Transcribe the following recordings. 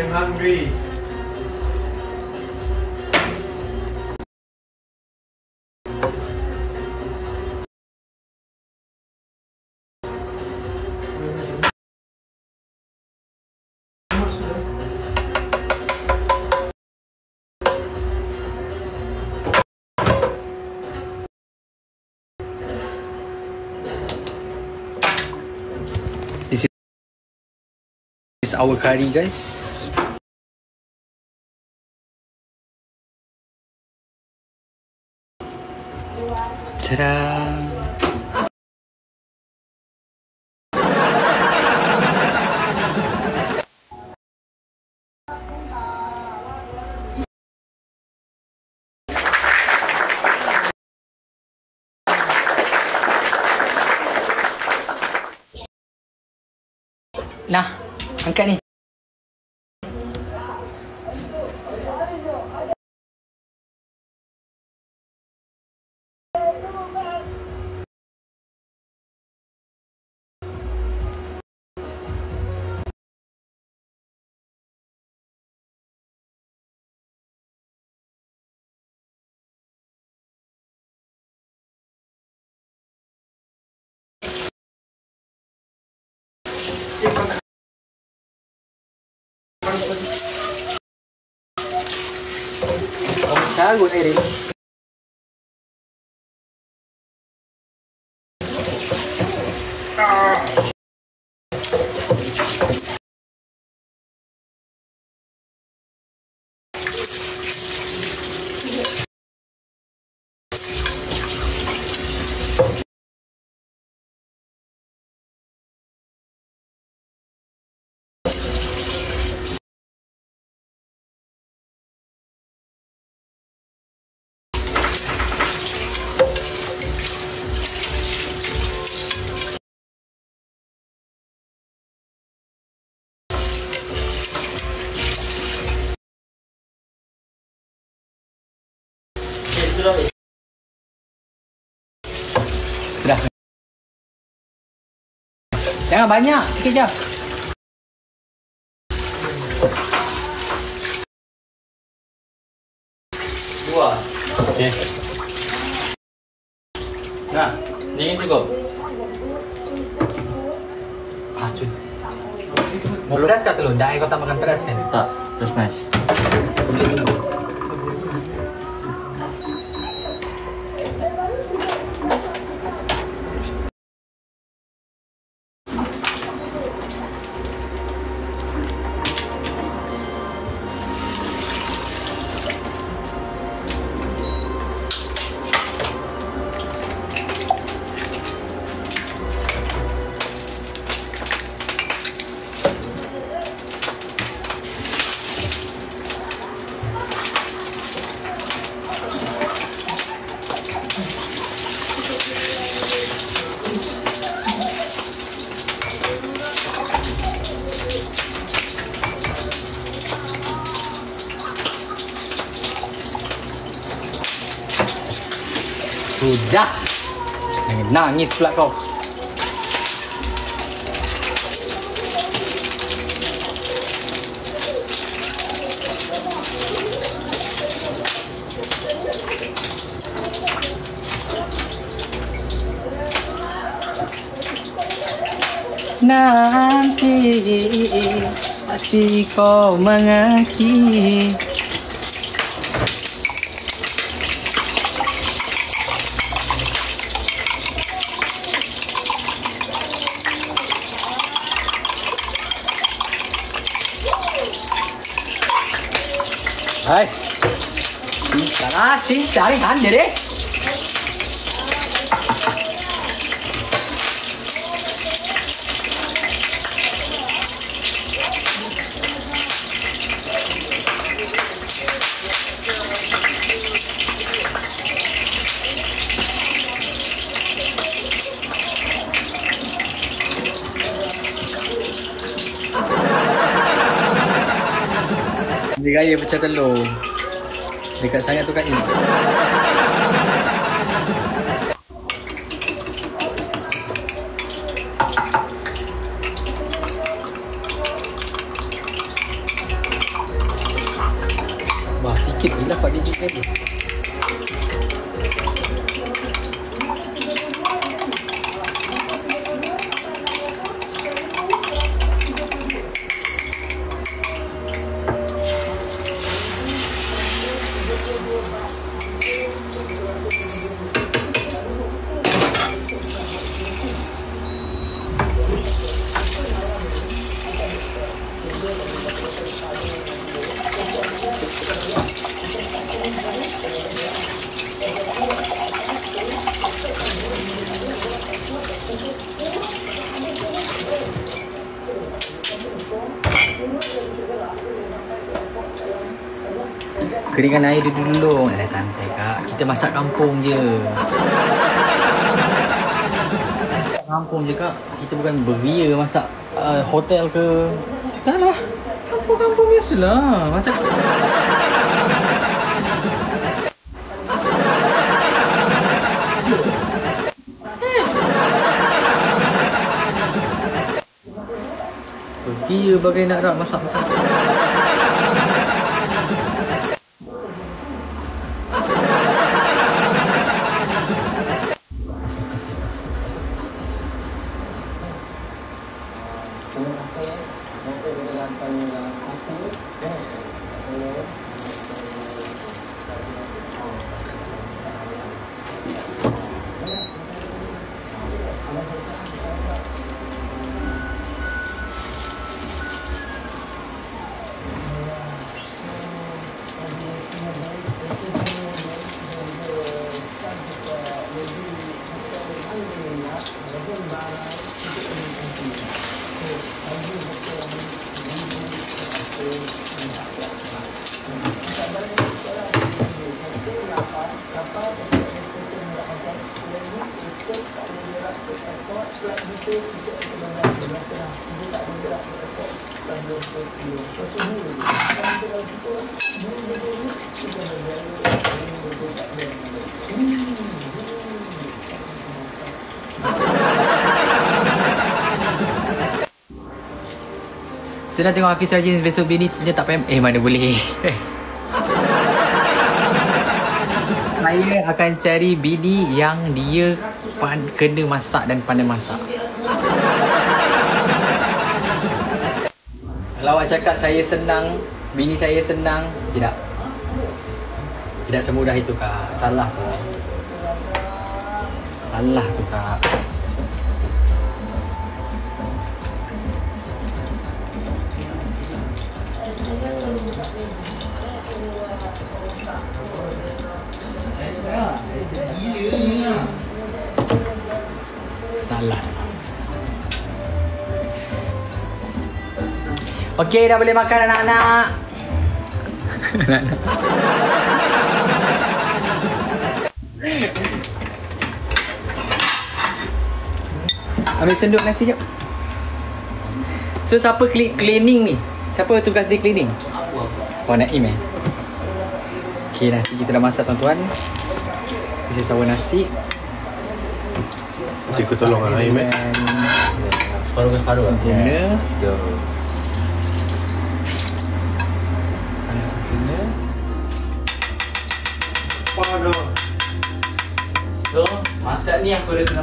I'm hungry. This is our curry, guys. Ta-da! Nah, angkat ni. Sagut air ni. Dah. Jangan banyak, sikit je. Dua. Okey. Nah, ni cukup. Cun. Mau pedas kah telur? Dah, kau tak makan pedas kan? Tak, just nice. Boleh tunggu. Sudah. Jangan nangis pula kau. Nanti pasti kau mengaki. Hai. Salah sih, cari han deh. Dia gaya pecah telur. Dekat sangat tu kat ini. kejut lagi. Keringkan air dulu. Santai kak. Kita masak kampung je. Kampung je kak. Kita bukan beria masak hotel ke. Tak lah. Kampung-kampung biasalah. Masak. Beria bagai nak masak-masak. Sedang tengok Hafiz Rajin besok bini dia tak payah. Mana boleh. Saya akan cari bini yang dia kena masak dan pandai masak. Kalau awak cakap saya senang, bini saya senang, tidak. Tidak semudah itu kak. Salah tu. Salah tu kak. Salah. Okey, dah boleh makan anak-anak. Ambil senduk nasi jap. So siapa cleaning ni? Siapa tugas dia cleaning? Oh, Naim eh. Okey, nasi kita dah masak tuan-tuan. Isi sawa nasi. Cikgu tolong Naim eh. Separuh-separuh Sempurna. Sangat sempurna. So, masak ni aku dah kena.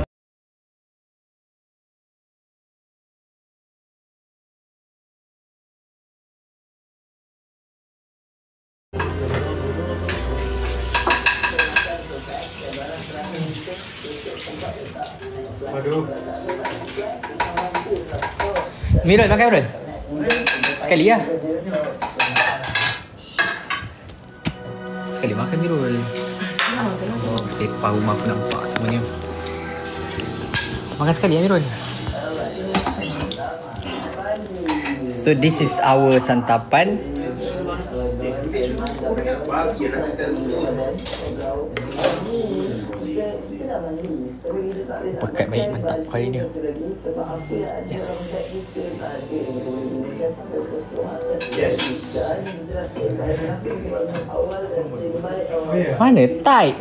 Aduh. Mirul, makan Mirul. Sekali ya. Sekali makan Mirul. Oh, sepah rumah aku nampak semuanya. Makan sekali ya Mirul. So this is our santapan. Pekat baik, mantap kali dia. Yes. Yes. Mana tight?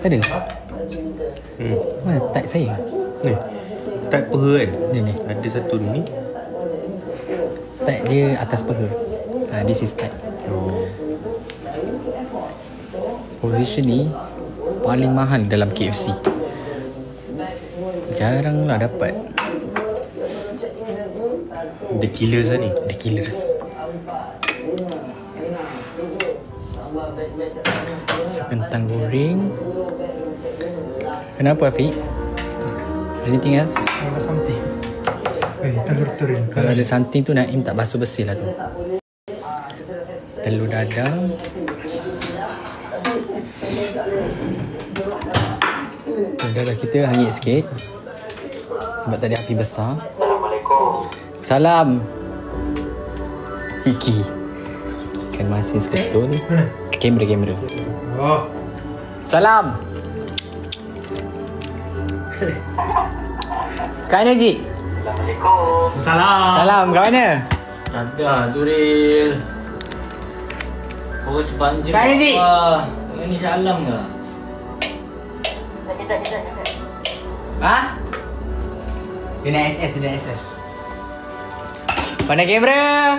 Ada? Mana tight saya? Ni. type peha kan? Ni. Ada satu ni. Type dia atas peha. This is type. Position ni paling mahal dalam KFC. Jaranglah dapat. The killers lah ni. The killers. So, kentang goreng. Kenapa Afiq? Anything else? Ada something. Telur-telur. Kalau ada something tu Naim tak basuh bersih lah tu. Telur dadar. Telur dadar kita hangit sikit sebab tadi api besar. Salam Kiki. Ikan masin seketul. Kamera. Oh. Salam Kak Najib. Salam. Salam, kat mana? Ada tu Ril. Fokus banjir. Kak Haji. Ini Shah Alam ke? Ha? Dia nak SS. Pandai kamera.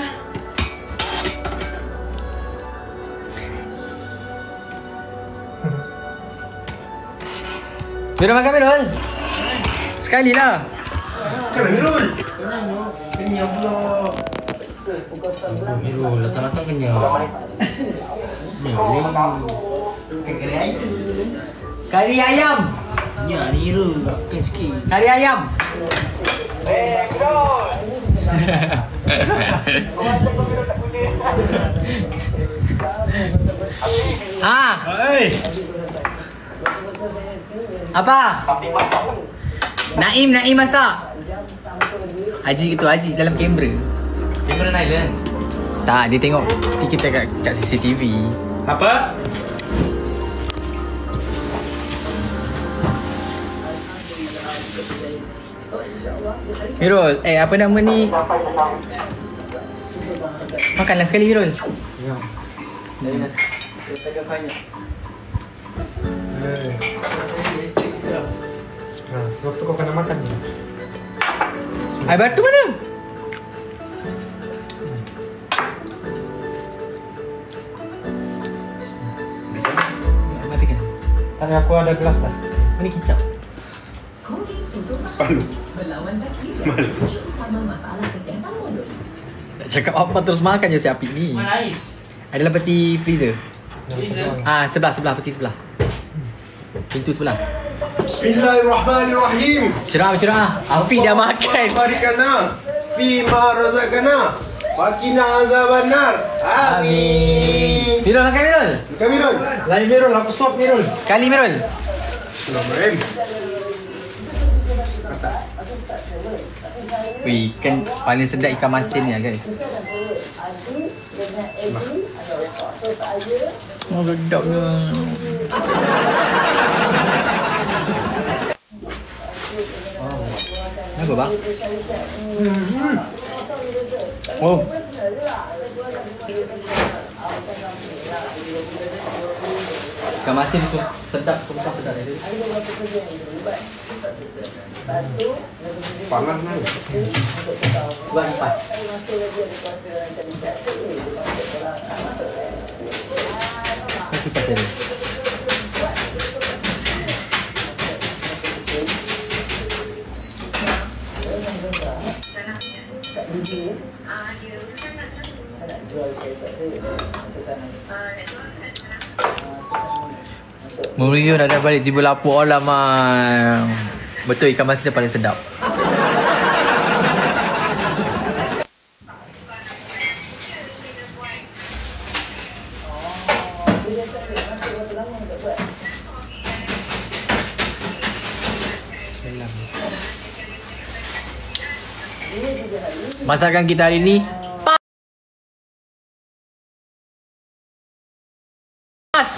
Mirul makan Mirul. Sekali lah. Kenyang pula. Mirul, datang-datang kenyang. Mirul. Kari ayam. Ya, ni Mirul. Makan sikit. Kari ayam. Hai. Apa? Naim masak. Haji gitu, Haji dalam kamera. Cameron Island. Tak, dia tengok kita kat CCTV. Apa? Mirul, apa nama ni? Makanlah sekali Mirul. Ya. Sebab tu kau kena makan ni. Air batu mana? Matikan. Tadi aku ada gelas dah. Ini kicap. Palu. Tak cakap apa terus makan je si api ni. Mana ais? Ada dalam peti freezer. Freezer. Sebelah peti sebelah. Pintu sebelah. Bismillahirrahmanirrahim. Cerah. Api dah makan. Barikana fima razaqana Wakina azaban nar. Amin. Mirul makan Mirul. Kamirul. Lain Mirul, aku suap Mirul. Sekali Mirul. Bismillahirrahmanirrahim. Wih, ikan paling sedap ikan masin ni guys. Oh, sedapnya. Kenapa bang? Oh. Ikan masin sedap, sedap dia. Panas ni. Buat kipas. Kipas dia. Muriu dah dah balik tiba lapuk alamak. Betul ikan masin dia paling sedap. Masakan kita hari ni pas.